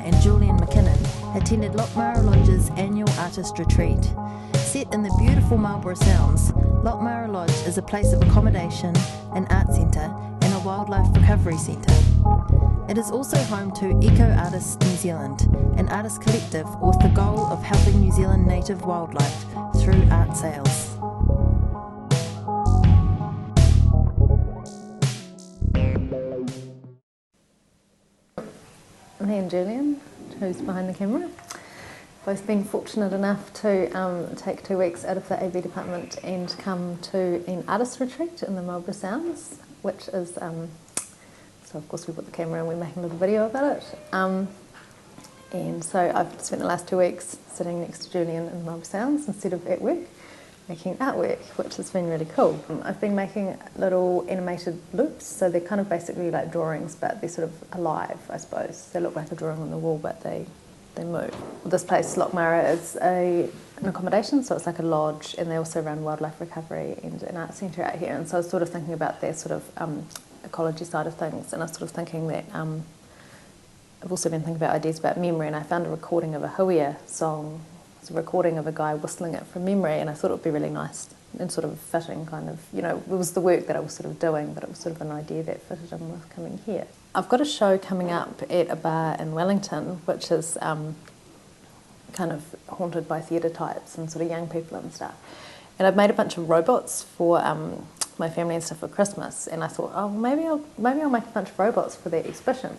and Julian McKinnon attended Lochmara Lodge's annual artist retreat. Set in the beautiful Malborough Sounds, Lochmara Lodge is a place of accommodation, an art centre and a wildlife recovery centre. It is also home to Eco Artists New Zealand, an artist collective with the goal of helping New Zealand native wildlife through art sales. Me and Julian, who's behind the camera, both been fortunate enough to take 2 weeks out of the AV department and come to an artist retreat in the Malborough Sounds, which is, so of course we put the camera and we're making a little video about it. And so I've spent the last 2 weeks sitting next to Julian in the Malborough Sounds instead of at work, making artwork, which has been really cool. I've been making little animated loops, so they're kind of basically like drawings, but they're sort of alive, I suppose. They look like a drawing on the wall, but they move. Well, this place, Lochmara, is an accommodation, so it's like a lodge, and they also run wildlife recovery and an art centre out here. And so I was sort of thinking about their sort of ecology side of things, and I was sort of thinking that I've also been thinking about ideas about memory, and I found a recording of a huia song. It's a recording of a guy whistling it from memory, and I thought it would be really nice and sort of fitting, kind of, you know, it was the work that I was sort of doing, but it was sort of an idea that fitted in with coming here. I've got a show coming up at a bar in Wellington, which is kind of haunted by theatre types and sort of young people and stuff. And I've made a bunch of robots for my family and stuff for Christmas, and I thought, oh, maybe I'll make a bunch of robots for the exhibition.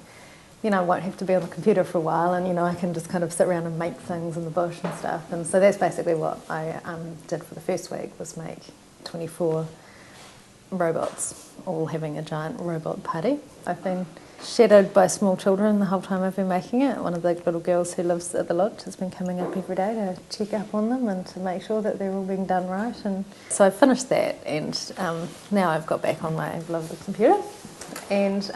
You know, I won't have to be on the computer for a while, and, you know, I can just kind of sit around and make things in the bush and stuff. And so that's basically what I did for the first week, was make 24 robots, all having a giant robot party. I've been shadowed by small children the whole time I've been making it. One of the little girls who lives at the lodge has been coming up every day to check up on them and to make sure that they're all being done right. And so I finished that, and now I've got back on my lovely computer. And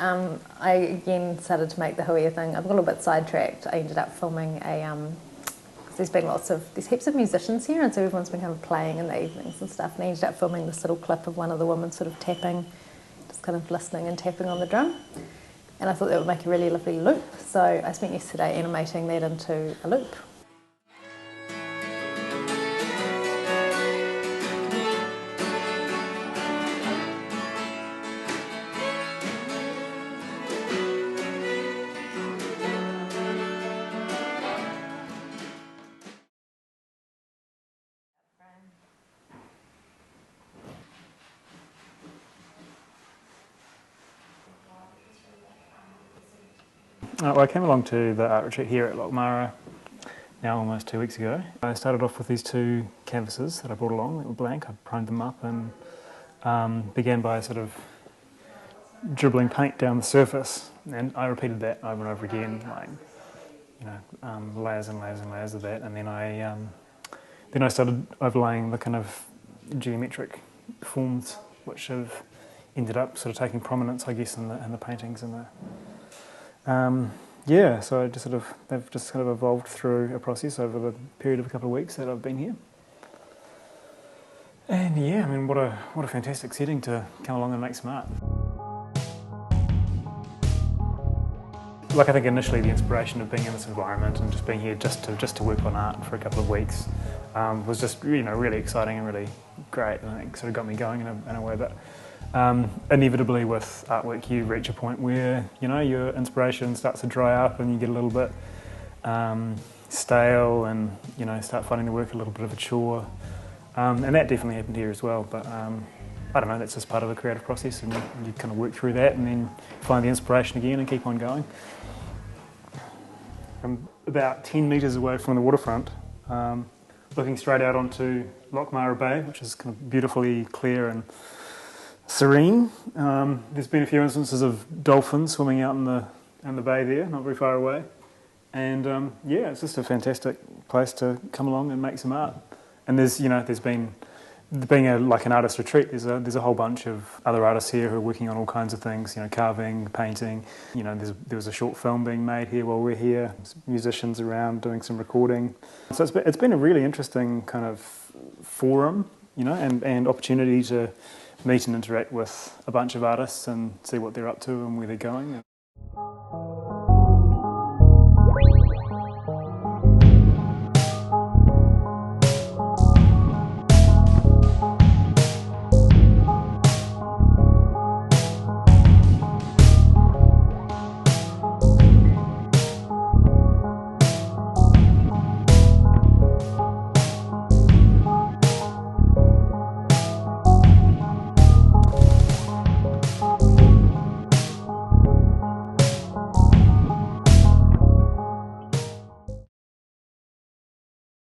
I again started to make the huia thing. I've got a little bit sidetracked. I ended up filming there's heaps of musicians here, and so everyone's been kind of playing in the evenings and stuff, and I ended up filming this little clip of one of the women sort of tapping, just kind of listening and tapping on the drum. And I thought that would make a really lovely loop, so I spent yesterday animating that into a loop. Well, I came along to the art retreat here at Lockmara now almost 2 weeks ago. I started off with these 2 canvases that I brought along that were blank. I primed them up and began by sort of dribbling paint down the surface, and I repeated that over and over again, like, you know, layers and layers and layers of that. And then I started overlaying the kind of geometric forms which have ended up sort of taking prominence, I guess, in the paintings and the. Yeah, so they've just kind of evolved through a process over the period of a couple of weeks that I've been here. And yeah, I mean, what a fantastic setting to come along and make some art. Like, I think initially the inspiration of being in this environment and just being here just to work on art for a couple of weeks was just, you know, really exciting and really great, and it sort of got me going in a way that inevitably with artwork you reach a point where, you know, your inspiration starts to dry up and you get a little bit stale, and, you know, start finding the work a little bit of a chore, and that definitely happened here as well. But I don't know, that's just part of the creative process, and you kind of work through that and then find the inspiration again and keep on going. I'm about 10 metres away from the waterfront, looking straight out onto Lochmara Bay, which is kind of beautifully clear and serene. There's been a few instances of dolphins swimming out in the bay there, not very far away. And yeah, it's just a fantastic place to come along and make some art. And there's been, being like an artist retreat, there's a whole bunch of other artists here who are working on all kinds of things, you know, carving, painting. You know, there was a short film being made here while we're here, musicians around doing some recording. So it's been a really interesting kind of forum, you know, and opportunity to meet and interact with a bunch of artists and see what they're up to and where they're going.